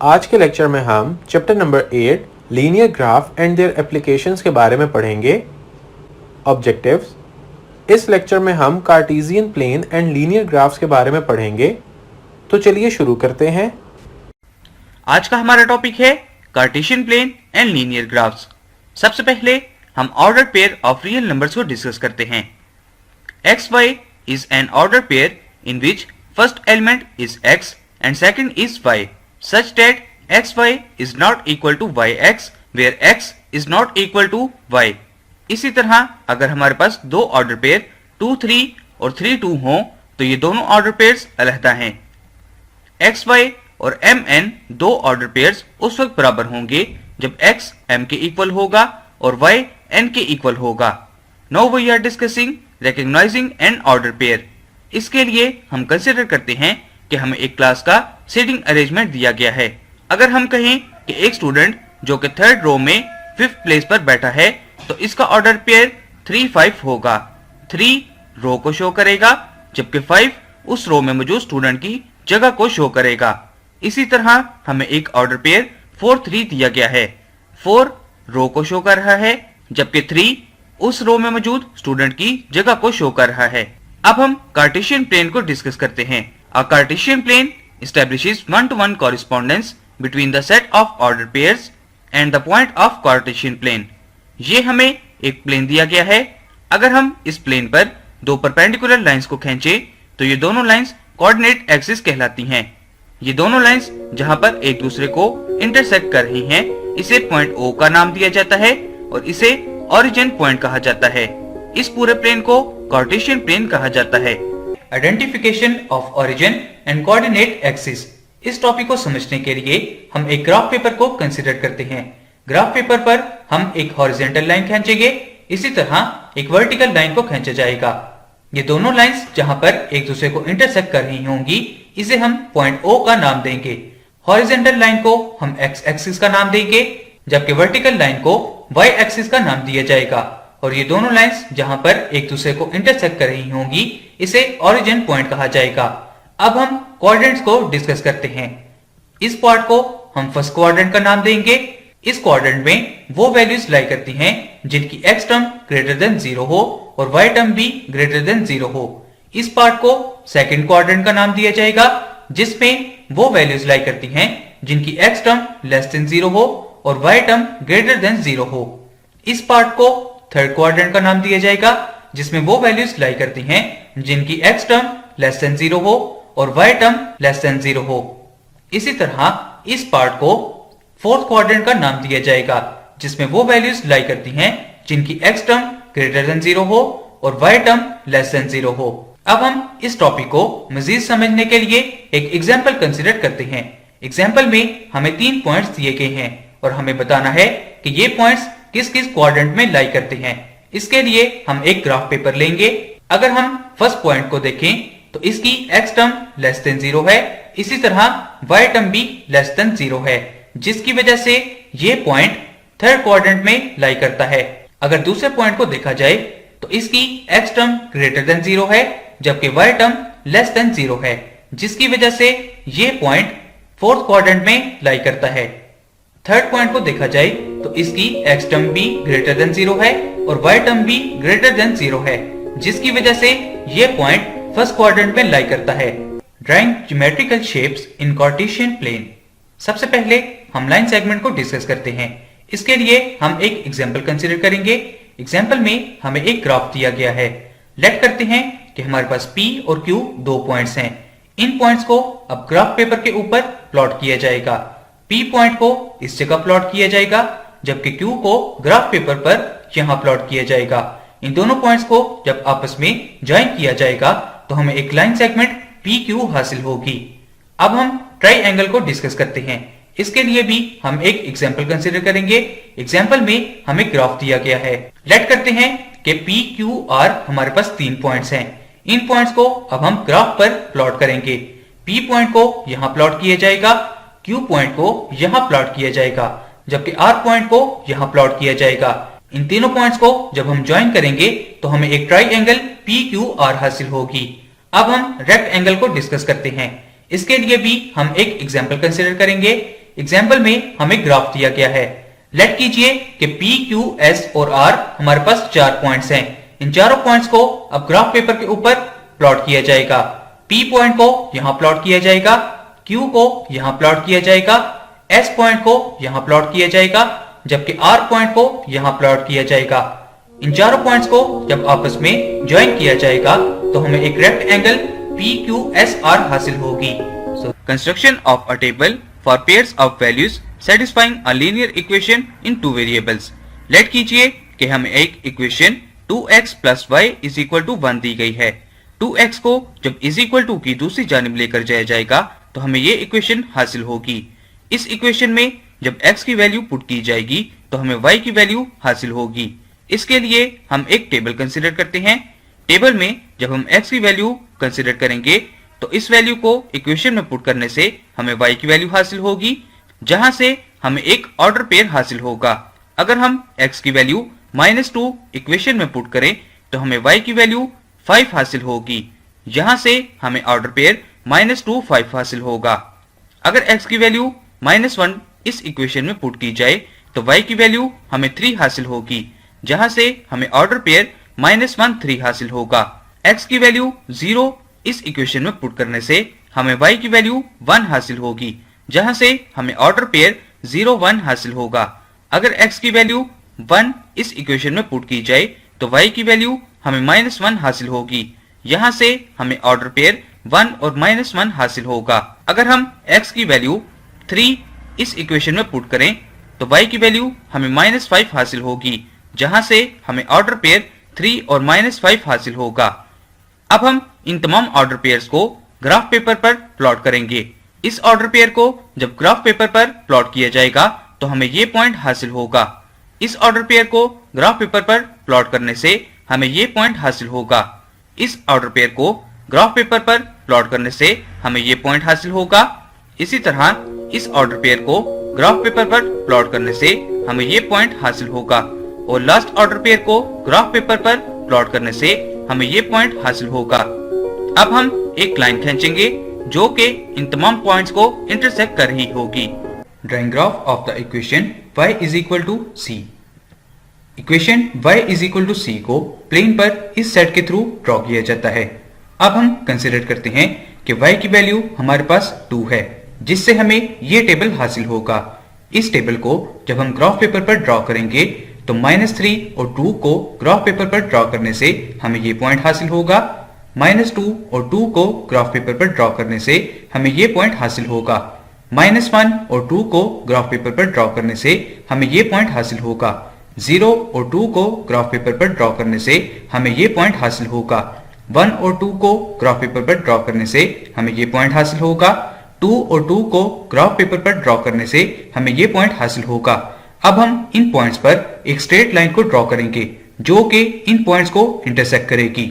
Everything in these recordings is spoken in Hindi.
आज के लेक्चर में हम chapter number 8 linear graph and their applications के बारे में पढ़ेंगे। ऑब्जेक्टिव्स। इस लेक्चर में हम Cartesian plane and linear graphs के बारे में पढ़ेंगे। तो चलिए शुरू करते हैं। आज का हमारा टॉपिक है Cartesian plane and linear graphs. सबसे पहले हम order pair of real numbers को डिस्कस करते हैं। XY is an ordered pair in which first element is X and second is Y, such that XY is not equal to YX where X is not equal to Y। इसी तरह अगर हमारे पास दो ऑर्डर पेयर 2, 3 और 3, 2 हों तो ये दोनों ऑर्डर पेयर्स अलहदा हैं। XY और MN दो ऑर्डर पेयर्स उस वक्त बराबर होंगे जब X M के इक्वल होगा और Y N के इक्वल होगा। Now we are discussing recognising an order pair. इसके लिए हम कंसिडर करते हैं कि हमें एक क्लास का सीटिंग अरेंजमेंट दिया गया है। अगर हम कहें कि एक स्टूडेंट जो कि थर्ड रो में 5th प्लेस पर बैठा है तो इसका ऑर्डर पेयर 3, 5 होगा। 3 रो को शो करेगा जबकि 5 उस रो में मौजूद स्टूडेंट की जगह को शो करेगा। इसी तरह हमें एक ऑर्डर पेयर 4, 3 दिया गया है। 4 रो को शो कर रहा है जबकि 3 उस रो में मौजूद स्टूडेंट की जगह को शो कर रहा है। अब हम कार्टेशियन प्लेन को डिस्कस करते हैं। A Cartesian plane establishes one-to-one correspondence between the set of ordered pairs and the point of Cartesian plane। ये हमें एक प्लेन दिया गया है। अगर हम इस प्लेन पर दो परपेंडिकुलर लाइंस को खींचे तो ये दोनों लाइंस कोऑर्डिनेट एक्सिस कहलाती हैं। ये दोनों लाइंस जहां पर एक दूसरे को इंटरसेक्ट कर रही हैं, इसे पॉइंट O का नाम दिया जाता है और इसे ओरिजिन पॉइंट कहा जाता है। इस पूरे प्लेन को कार्टेशियन प्लेन कहा जाता है। Identification of origin and coordinate axis. इस टॉपिक को समझने के लिए हम एक ग्राफ पेपर को कंसीडर करते हैं। ग्राफ पेपर पर हम एक हॉरिजॉन्टल लाइन खींचेंगे, इसी तरह एक वर्टिकल लाइन को खींचा जाएगा। ये दोनों लाइंस जहां पर एक दूसरे को इंटरसेक्ट कर रही होंगी, इसे हम पॉइंट O का नाम देंगे। हॉरिजॉन्टल लाइन को हम X एक्सिस का नाम देंगे जबकि वर्टिकल लाइन को Y एक्सिस का नाम दिया जाएगा। और ये दोनों लाइंस जहां पर एक दूसरे को इंटरसेक्ट कर रही होंगी, इसे ओरिजिन पॉइंट कहा जाएगा। अब हम कोऑर्डिनेट्स को डिस्कस करते हैं। इस पार्ट को हम फर्स्ट क्वाड्रेंट का नाम देंगे। इस क्वाड्रेंट में वो वैल्यूज लाई करती हैं जिनकी x टर्म ग्रेटर देन 0 हो और y टर्म भी ग्रेटर देन 0 हो। इस पार्ट को सेकंड क्वाड्रेंट का नाम दिया जाएगा जिसमें वो वैल्यूज लाई करती हैं जिनकी x टर्म लेस देन 0 हो और y टर्म ग्रेटर देन 0 हो। इस पार्ट को थर्ड क्वाड्रेंट का नाम दिया जाएगा जिसमें वो वैल्यूज लाई करती हैं जिनकी x टर्म लेस देन 0 हो और y टर्म लेस देन 0 हो। इसी तरह इस पार्ट को फोर्थ क्वाड्रेंट का नाम दिया जाएगा जिसमें वो वैल्यूज लाई करती हैं जिनकी x टर्म ग्रेटर देन 0 हो और y टर्म लेस देन 0 हो। अब हम इस टॉपिक को मजीद समझने के लिए एक एग्जांपल कंसीडर करते हैं। एग्जांपल में हमें 3 पॉइंट्स दिए गए हैं और हमें बताना है कि ये पॉइंट्स किस किस क्वाड्रेंट में लाई करते हैं। इसके लिए हम एक ग्राफ पेपर लेंगे। अगर हम फर्स्ट पॉइंट को देखें तो इसकी x टर्म लेस देन 0 है, इसी तरह y टर्म भी लेस देन 0 है, जिसकी वजह से ये पॉइंट थर्ड क्वाड्रेंट में लाई करता है। अगर दूसरे पॉइंट को देखा जाए तो इसकी x टर्म ग्रेटर देन 0 है जबकि y टर्म लेस देन 0 है, जिसकी वजह से ये पॉइंट फोर्थ क्वाड्रेंट में लाई करता है। थर्ड पॉइंट को देखा जाए तो इसकी x टर्म भी ग्रेटर देन 0 है और y टर्म भी ग्रेटर देन 0 है, जिसकी वजह से ये पॉइंट फर्स्ट क्वाड्रेंट में लाई करता है। Drawing geometrical shapes in Cartesian plane. सबसे पहले हम लाइन सेगमेंट को डिस्कस करते हैं। इसके लिए हम एक एग्जांपल कंसीडर करेंगे। एग्जांपल में हमें एक ग्राफ दिया गया है। लेट करते हैं कि हमारे पास P और Q दो पॉइंट्स हैं। इन पॉइंट्स को अब ग्राफ पेपर के ऊपर प्लॉट किया जाएगा। P पॉइंट को इस जगह प्लॉट किया जाएगा जबकि Q को ग्राफ पेपर पर यहाँ प्लॉट किया जाएगा। इन दोनों पॉइंट्स को जब आपस में ज्वाइन किया जाएगा तो हमें एक लाइन सेगमेंट PQ हासिल होगी। अब हम ट्राइएंगल को डिस्कस करते हैं। इसके लिए भी हम एक एग्जांपल कंसीडर करेंगे। एग्जांपल में हमें ग्राफ दिया गया है। लेट करते हैं कि PQR हमारे पास 3 पॉइंट्स हैं। इन पॉइंट्स को अब हम ग्राफ पर प्लॉट करेंगे। P पॉइंट को यहाँ प्लॉट किया जाएगा, Q पॉइंट को यहाँ प्लॉट किया जाएगा जबकि R पॉइंट को यहाँ प्लॉट किया जाएगा। इन तीनों पॉइंट्स को जब हम ज्वाइन करेंगे तो हमें एक ट्राइएंगल PQR हासिल होगी। अब हम रेक्टेंगल को डिस्कस करते हैं। इसके लिए भी हम एक एग्जांपल कंसीडर करेंगे। एग्जाम्पल में हमें ग्राफ दिया गया है। लेट कीजिए कि P, Q, S और R हमारे पास 4 पॉइंट्स हैं। इन चारों पॉइंट्स को अब ग्राफ पेपर के ऊपर प्लॉट किया जाएगा। P पॉइंट को यहां प्लॉट किया जाएगा, Q को यहां प्लॉट किया जाएगा, S पॉइंट को यहां प्लॉट किया जाएगा, जबकि R पॉइंट को यहां प्लॉट किया जाएगा। इन चारों पॉइंट्स को जब आपस में ज्वाइन किया जाएगा तो हमें एक रेक्ट एंगल PQSR हासिल होगी। Construction of a table for pairs of values satisfying a linear equation in two variables। Let कीजिए कि हमें एक equation 2x plus y is equal to 1 दी गई है। 2x को जब is equal to की दूसरी जानिब लेकर जाया जाएगा तो हमें ये इक्वेशन हासिल होगी। इस इक्वेशन में जब x की वैल्यू पुट की जाएगी तो हमें y की वैल्यू हासिल होगी। इसके लिए हम एक टेबल कंसीडर करते हैं। टेबल में जब हम x की वैल्यू कंसीडर करेंगे तो इस वैल्यू को इक्वेशन में पुट करने से हमें y की वैल्यू हासिल होगी, जहां से हमें एक ऑर्डर पेयर हासिल होगा। अगर हम x की वैल्यू -2 इक्वेशन में पुट करें तो हमें y की वैल्यू 5 हासिल होगी, यहां से हमें ऑर्डर पेयर -2 5 हासिल होगा। अगर x की वैल्यू -1 इस इक्वेशन में पुट की जाए तो y की वैल्यू हमें 3 हासिल होगी, जहां से हमें ऑर्डर पेयर -1 3 हासिल होगा। x की वैल्यू 0 इस इक्वेशन में पुट करने से हमें y की वैल्यू 1 हासिल होगी, जहां से हमें ऑर्डर पेयर 0 1 हासिल होगा। अगर x की वैल्यू 1 इस इक्वेशन में पुट की जाए तो y की वैल्यू हमें -1 हासिल होगी, यहां से हमें ऑर्डर पेयर 1 और -1 हासिल होगा। अगर हम x की वैल्यू 3 इस इक्वेशन में पुट करें तो y की वैल्यू हमें -5 हासिल होगी, जहां से हमें ऑर्डर पेयर 3 और -5 हासिल होगा। अब हम इन तमाम ऑर्डर पेयर्स को ग्राफ पेपर पर प्लॉट करेंगे। इस ऑर्डर पेयर को जब ग्राफ पेपर पर प्लॉट किया जाएगा तो हमें ये पॉइंट हासिल होगा। इस ऑर्डर पेयर को ग्राफ पेपर पर प्लॉट करने से हमें ये पॉइंट हासिल होगा। इस ऑर्डर पेयर को ग्राफ पेपर पर प्लॉट करने से हमें ये पॉइंट हासिल होगा। इसी तरह इस ऑर्डर पेयर को ग्राफ पेपर पर प्लॉट करने से हमें ये पॉइंट हासिल होगा और लास्ट ऑर्डर पेयर को ग्राफ पेपर पर प्लॉट करने से हमें ये पॉइंट हासिल होगा। अब हम एक लाइन खींचेंगे जो कि इन तमाम पॉइंट्स को इंटरसेक्ट कर रही होगी। Drawing graph of the equation y is equal to c। Equation y is equal to c को प्लेन पर इस सेट के थ्रू ड्रॉ किया जाता है। अब हम कंसीडर करते हैं कि y की वैल्यू हमारे पास 2 है, जिससे हमें ये टेबल हासिल होगा। इस टेबल को जब हम ग्राफ पेपर पर ड्रॉ करेंगे तो -3 और 2 को ग्राफ पेपर पर ड्रॉ करने से हमें ये पॉइंट हासिल होगा। -2 और 2 को ग्राफ पेपर पर ड्रॉ करने से हमें ये पॉइंट हासिल होगा। -1 और 2 को ग्राफ पेपर पर ड्रॉ करने से हमें ये पॉइंट हासिल होगा। 0 और 2 को ग्राफ पेपर पर ड्रॉ करने से हमें ये पॉइंट हासिल होगा। 1 और 2 को ग्राफ पेपर पर ड्रॉ करने से हमें ये पॉइंट हासिल होगा। 2 और 2 को ग्राफ पेपर पर ड्रॉ करने से हमें ये पॉइंट हासिल होगा। अब हम इन पॉइंट्स पर एक स्ट्रेट लाइन को ड्रॉ करेंगे जो कि इन पॉइंट्स को इंटरसेक्ट करेगी।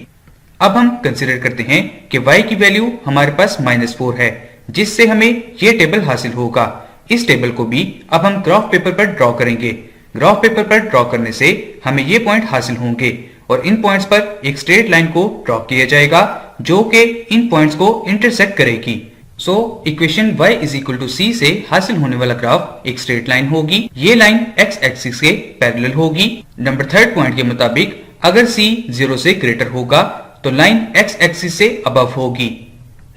अब हम कंसीडर करते हैं कि y की वैल्यू हमारे पास -4 है, जिससे हमें ये टेबल हासिल होगा। इस टेबल को भी अब हम ग्राफ पेपर पर ड्रॉ करेंगे। ग्राफ पेपर पर ड्रॉ करने से हमें ये पॉइंट हासिल होंगे और इन पॉइंट्स पर एक स्ट्रेट लाइन को ड्रॉ किया जाएगा जो कि इन पॉइंट्स को इंटरसेक्ट करेगी। So equation y is equal to c से हासिल होने वाला ग्राफ एक स्ट्रेट लाइन होगी। ये लाइन x एक्सिस के पैरेलल होगी। नंबर 3 पॉइंट के मुताबिक अगर c 0 से ग्रेटर होगा तो लाइन x एक्सिस से अबव होगी।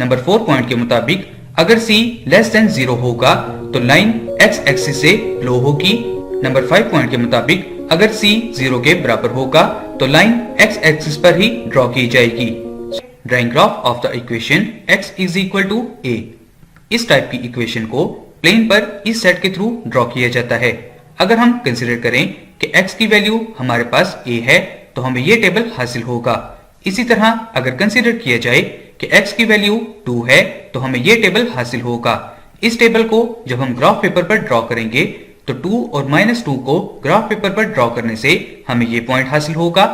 नंबर 4 पॉइंट के मुताबिक अगर c लेस देन 0 होगा तो लाइन x एक्सिस से लो होगी। नंबर 5 पॉइंट के मुताबिक अगर c 0 के बराबर होगा तो लाइन x एक्सिस पर ही ड्रॉ की जाएगी। Drawing graph of the equation x is equal to a। इस टाइप की इक्वेशन को प्लेन पर इस सेट के थ्रू ड्रॉ किया जाता है। अगर हम कंसीडर करें कि x की वैल्यू हमारे पास a है तो हमें ये टेबल हासिल होगा। इसी तरह अगर कंसीडर किया जाए कि x की वैल्यू 2 है तो हमें ये टेबल हासिल होगा। इस टेबल को जब हम ग्राफ पेपर पर ड्रॉ करेंगे तो 2 और -2 को ग्राफ पेपर पर ड्रॉ करने से हमें ये पॉइंट हासिल होगा।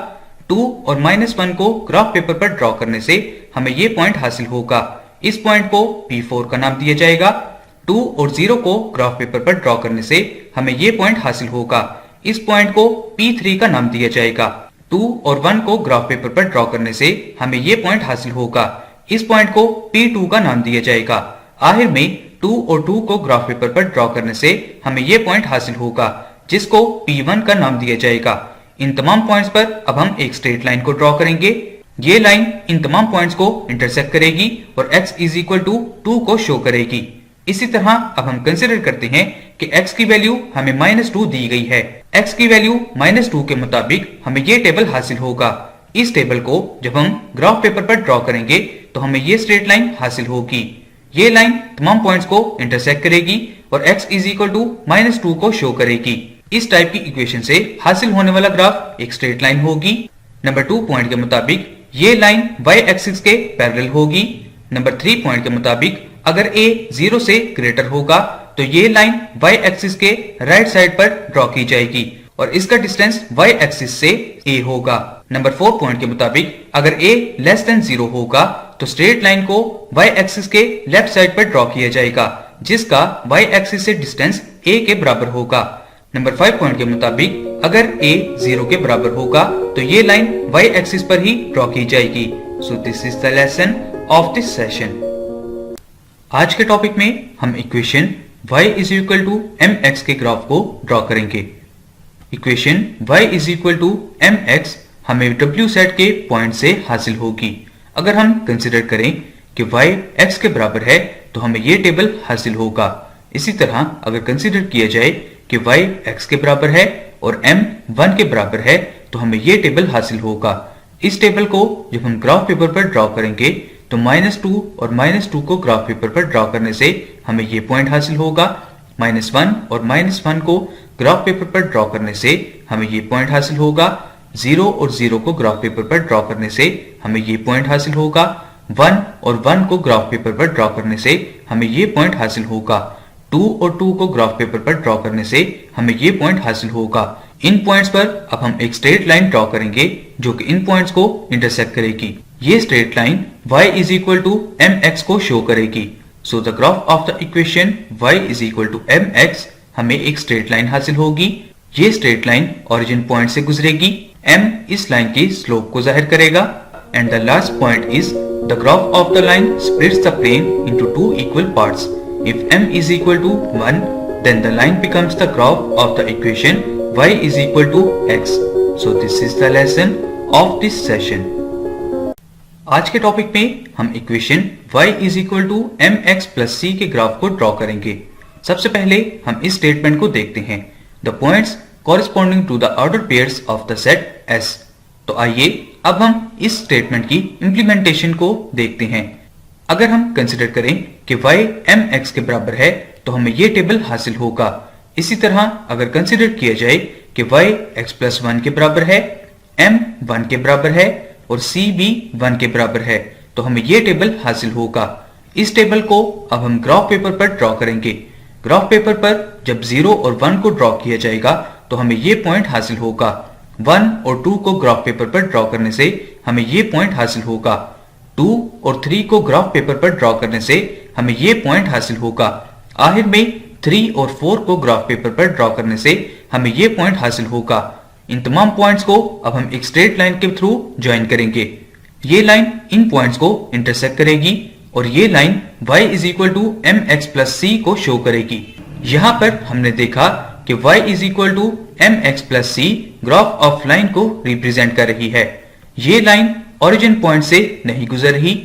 2 और -1 को ग्राफ पेपर पर ड्रॉ करने से हमें ये पॉइंट हासिल होगा। इस पॉइंट को P4 का नाम दिया जाएगा। 2 और 0 को ग्राफ पेपर पर ड्रॉ करने से हमें ये पॉइंट हासिल होगा। इस पॉइंट को P3 का नाम दिया जाएगा। 2 और 1 को ग्राफ पेपर पर ड्रॉ करने से हमें ये पॉइंट हासिल होगा। इस पॉइंट को P2 का नाम दिया जाएगा। आखिर में 2 और 2 को ग्राफ पेपर पर ड्रॉ करने से हमें ये पॉइंट हासिल होगा, जिसको P1 का नाम दिया जाएगा। इन तमाम पॉइंट्स पर अब हम एक स्ट्रेट लाइन को ड्रॉ करेंगे। ये लाइन इन तमाम पॉइंट्स को इंटरसेक्ट करेगी और x इज इक्वल टू 2 को शो करेगी। इसी तरह अब हम कंसिडर करते हैं कि x की वैल्यू हमें -2 दी गई है। x की वैल्यू -2 के मुताबिक हमें ये टेबल हासिल होगा। इस टेबल को जब हम ग्राफ पेपर पर ड्रॉ करेंगे तो हमें ये स्ट्रेट लाइन हासिल होगी। ये लाइन तमाम पॉइंट्स को इंटरसेक्ट करेगी और x इज इक्वल टू -2 को शो करेगी। इस टाइप की इक्वेशन से हासिल होने वाला ग्राफ एक स्ट्रेट लाइन होगी। नंबर 2 पॉइंट के मुताबिक ये लाइन y एक्सिस के पैरेलल होगी। नंबर 3 पॉइंट के मुताबिक अगर a 0 से ग्रेटर होगा तो ये लाइन y एक्सिस के राइट साइड पर ड्रॉ की जाएगी और इसका डिस्टेंस y एक्सिस से a होगा। नंबर 4 पॉइंट के मुताबिक अगर a लेस देन 0 होगा तो स्ट्रेट लाइन को y एक्सिस के लेफ्ट साइड पर ड्रॉ किया जाएगा, जिसका y एक्सिस से डिस्टेंस a के बराबर होगा। नंबर 5 पॉइंट के मुताबिक अगर a 0 के बराबर होगा तो ये लाइन y एक्सिस पर ही ड्रॉ की जाएगी। So this is the lesson of this session. आज के टॉपिक में हम equation y is equal to mx के ग्राफ को ड्रॉ करेंगे। Equation y is equal to mx हमें w सेट के पॉइंट से हासिल होगी। अगर हम कंसिडर करें कि y x के बराबर है तो हमें ये टेबल हासिल होगा। इसी तरह अगर कंसिडर किया जाए कि y x के बराबर है और m 1 के बराबर है तो हमें ये टेबल हासिल होगा। इस टेबल को जब हम ग्राफ पेपर पर ड्रॉ करेंगे तो -2 और -2 को ग्राफ पेपर पर ड्रॉ करने से हमें ये पॉइंट हासिल होगा। -1 और -1 को ग्राफ पेपर पर ड्रॉ करने से हमें ये पॉइंट हासिल होगा। 0 और 0 को ग्राफ पेपर पर ड्रॉ करने से हमें ये पॉइंट हासिल होगा। 1 और 1 को ग्राफ पेपर पर ड्रॉ करने से हमें ये पॉइंट हासिल होगा। 2 और 2 को ग्राफ पेपर पर ड्रॉ करने से हमें ये पॉइंट हासिल होगा। इन पॉइंट्स पर अब हम एक स्ट्रेट लाइन ड्रॉ करेंगे जो कि इन पॉइंट्स को इंटरसेक्ट करेगी। ये straight line y is equal to mx को शो करेगी। So the graph of the equation y is equal to mx हमें एक स्ट्रेट लाइन हासिल होगी। ये स्ट्रेट लाइन ओरिजिन पॉइंट से गुजरेगी। m इस लाइन की स्लोप को जाहिर करेगा and the last point is the graph of the line splits the plane into 2 equal parts. If m is equal to 1 then the line becomes the graph of the equation y is equal to x. So this is the lesson of this session. आज के टॉपिक में हम equation y is equal to mx plus c के ग्राफ को ड्रॉ करेंगे। सबसे पहले हम इस स्टेटमेंट को देखते हैं, the points corresponding to the ordered pairs of the set S। तो आइए अब हम इस स्टेटमेंट की इम्प्लीमेंटेशन को देखते हैं। अगर हम कंसिडर करें कि y mx के बराबर है तो हमें ये टेबल हासिल होगा। इसी तरह अगर कंसिडर किया जाए कि y x plus 1 के बराबर है, m 1 के बराबर है और c भी 1 के बराबर है तो हमें ये टेबल हासिल होगा। इस टेबल को अब हम ग्राफ पेपर पर ड्रॉ करेंगे। ग्राफ पेपर पर जब 0 और 1 को ड्रॉ किया जाएगा तो हमें ये पॉइंट हासिल होगा। 1 और 2 को ग्राफ पेपर पर ड्रॉ करने से हमें ये पॉइंट हासिल होगा। 2 और 3 को ग्राफ पेपर पर ड्रॉ करने से हमें ये पॉइंट हासिल होगा। आखिर में 3 और 4 को ग्राफ पेपर पर ड्रॉ करने से हमें ये पॉइंट हासिल होगा। इन तमाम पॉइंट्स को अब हम एक स्ट्रेट लाइन के थ्रू ज्वाइन करेंगे। ये लाइन इन पॉइंट्स को इंटरसेक्ट करेगी और ये line y is equal to mx plus c को शो करेगी। यहाँ पर हमने देखा कि y is equal to mx plus c graph of line को रिप्रेजेंट कर रही है। ये लाइन ओरिजिन पॉइंट से नहीं गुजर रही।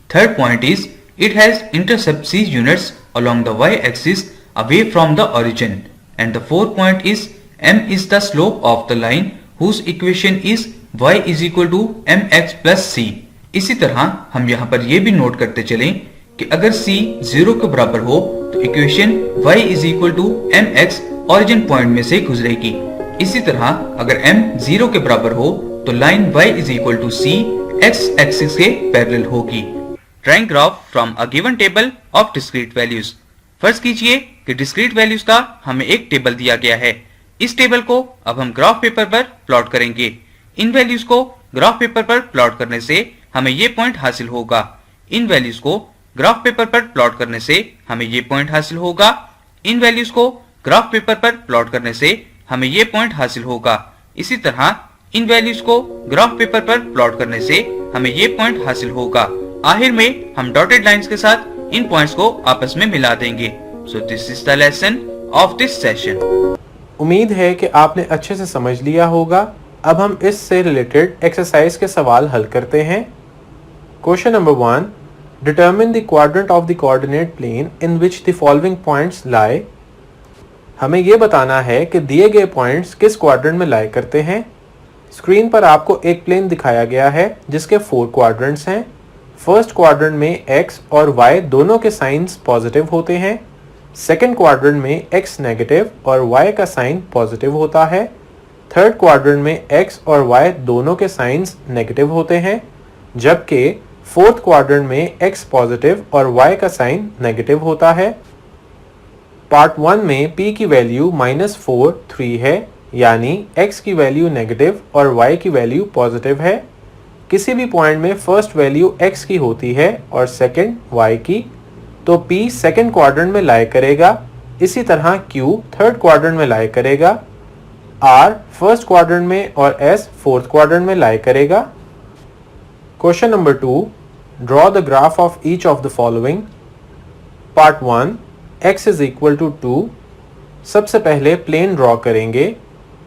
Third point is it has intercept c units along the y axis away from the origin and the fourth point is m is the slope of the line whose equation is y is equal to mx plus c। इसी तरह हम यहाँ पर यह भी नोट करते चलें कि अगर c 0 के बराबर हो तो equation y is equal to mx origin point में से गुजरेगी। इसी तरह अगर m 0 के बराबर हो तो line y is equal to c x axis के पैरेलल होगी। Drawing graph from a given table of discrete values. फर्ज कीजिए कि डिस्क्रीट वैल्यूज का हमें एक टेबल दिया गया है। इस टेबल को अब हम ग्राफ पेपर पर प्लॉट करेंगे। इन वैल्यूज को ग्राफ पेपर पर प्लॉट करने से हमें ये पॉइंट हासिल होगा। इन वैल्यूज को ग्राफ पेपर पर प्लॉट करने से हमें ये पॉइंट हासिल होगा। इन वैल्यूज को ग्राफ पेपर पर प्लॉट करने से हमें ये पॉइंट हासिल होगा। इसी तरह इन वैल्यूज को ग्राफ पेपर पर प्लॉट करने से हमें ये पॉइंट हासिल होगा। आखिर में हम डॉटेड लाइंस के साथ इन पॉइंट्स को आपस में मिला देंगे। सो this is the lesson of this session. उम्मीद है कि आपने अच्छे से समझ लिया होगा। अब हम इससे रिलेटेड एक्सरसाइज के सवाल हल करते हैं। Question number 1, determine the quadrant of the coordinate plane in which the following points lie. हमें यह बताना है कि दिए गए पॉइंट्स किस क्वाड्रेंट में लाई करते हैं। स्क्रीन पर आपको एक प्लेन दिखाया गया है जिसके 4 क्वाड्रेंट्स हैं। फर्स्ट क्वाड्रेंट में x और y दोनों के साइंस पॉजिटिव होते हैं। सेकंड क्वाड्रेंट में x नेगेटिव और y का साइन पॉजिटिव होता है। थर्ड क्वाड्रेंट में x और y दोनों के साइंस नेगेटिव होते हैं, जबकि फोर्थ क्वाड्रेंट में x पॉजिटिव और y का साइन नेगेटिव होता है। पार्ट 1 में p की वैल्यू -4, 3 है, यानी x की वैल्यू नेगेटिव और y की वैल्यू पॉजिटिव है। किसी भी पॉइंट में फर्स्ट वैल्यू x की होती है और सेकंड y की, तो p सेकंड क्वाड्रेंट में लाई करेगा। इसी तरह q थर्ड क्वाड्रेंट में लाई करेगा, r फर्स्ट क्वाड्रेंट में और s फोर्थ क्वाड्रेंट में लाई करेगा। Question number 2, draw the graph of each of the following. Part 1, x is equal to 2। सबसे पहले प्लेन ड्रॉ करेंगे।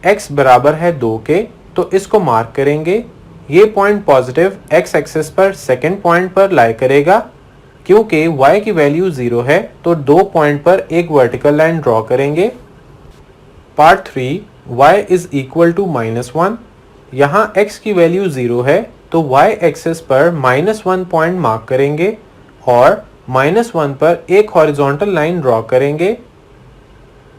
x बराबर है 2 के, तो इसको मार्क करेंगे। ये पॉइंट पॉजिटिव x एक्सिस पर सेकंड पॉइंट पर लाई करेगा। क्योंकि y की वैल्यू 0 है, तो 2 पॉइंट पर एक वर्टिकल लाइन ड्रॉ करेंगे। Part 3, y is equal to -1। यहाँ x की वैल्यू 0 है, तो y एक्सिस पर -1 पॉइंट मार्क करेंगे और -1 पर एक हॉरिजॉन्टल लाइन ड्रॉ करेंगे।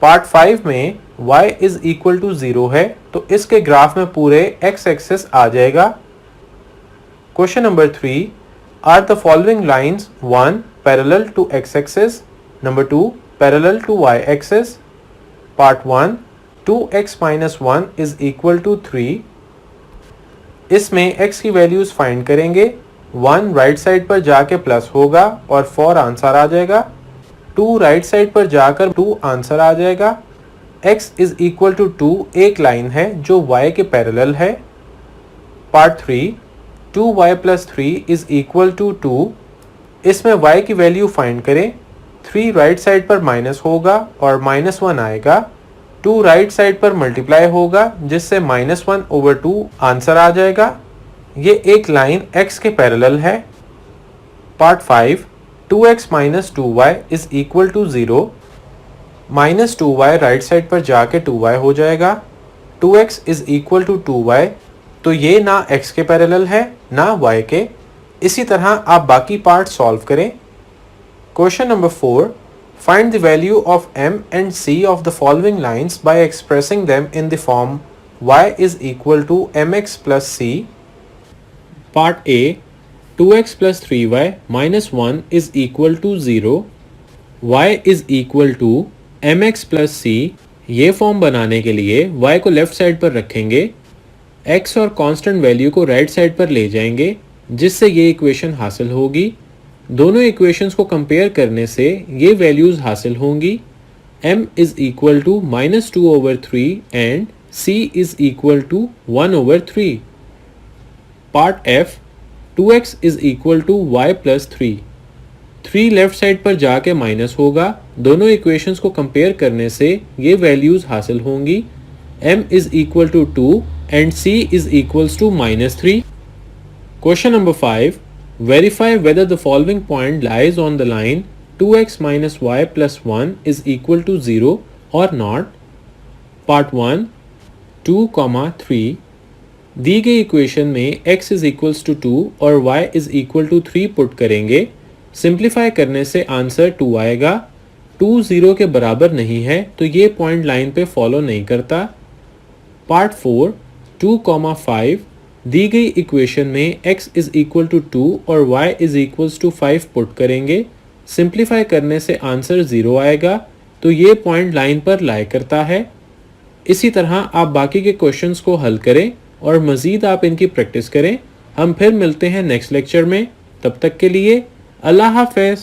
पार्ट 5 में y इज इक्वल टू 0 है, तो इसके ग्राफ में पूरे x एक्सिस आ जाएगा। Question number 3, are the following lines 1 parallel to x axis, number 2 parallel to y axis. Part 1, 2x - 1 is equal to 3। इसमें x की वैल्यूज फाइंड करेंगे। 1 राइट साइड पर जाके प्लस होगा और 4 आंसर आ जाएगा। 2 राइट साइड पर जाकर 2 आंसर आ जाएगा। x इज इक्वल टू 2 एक लाइन है जो y के पैरेलल है। Part 3, 2y + 3 is equal to 2। इसमें y की वैल्यू फाइंड करें। 3 राइट साइड पर माइनस होगा और -1 आएगा। 2 राइट साइड पर मल्टीप्लाई होगा जिससे -1/2 आंसर आ जाएगा। ये एक लाइन x के पैरेलल है। Part 5, 2x - 2y is equal to 0। -2y right side पर जाके 2y हो जाएगा। 2x is equal to 2y, तो ये ना x के पैरेलल है ना y के। इसी तरह आप बाकी पार्ट सॉल्व करें। Question number 4, find the value of m and c of the following lines by expressing them in the form y is equal to mx plus c. Part A, 2x plus 3y minus 1 is equal to 0. y is equal to mx plus c। ये फॉर्म बनाने के लिए y को लेफ्ट साइड पर रखेंगे, x और कांस्टेंट वैल्यू को राइट साइड पर ले जाएंगे, जिससे ये इक्वेशन हासिल होगी। दोनों इक्वेशंस को कंपेयर करने से ये वैल्यूज हासिल होंगी। m is equal to -2/3 and c is equal to 1/3। Part F, 2x is equal to y plus 3। 3 left side पर जाके माइनस होगा। दोनों इक्वेशंस को कंपेयर करने से ये वैल्यूज हासिल होंगी। m is equal to 2 and c is equals to -3। Question number 5, verify whether the following point lies on the line 2x - y plus 1 is equal to 0 or not. Part 1, 2, 3। दी गई इक्वेशन में x इज इक्वल्स टू 2 और y is equal to 3 put करेंगे। सिंप्लीफाई करने से आंसर 2 आएगा। 2 0 के बराबर नहीं है, तो ये पॉइंट लाइन पे फॉलो नहीं करता। पार्ट 4, 2, 5। दी गई इक्वेशन में x इज इक्वल टू 2 और y is equals to 5 put करेंगे। सिंप्लीफाई करने से आंसर 0 आएगा, तो ये पॉइंट लाइन पर लाई करता है। इसी तरह आप बाकी के क्वेश्चंस को हल करें और मज़ीद आप इनकी प्रैक्टिस करें। हम फिर मिलते हैं नेक्स्ट लेक्चर में। तब तक के लिए अल्लाह हाफ़िज़।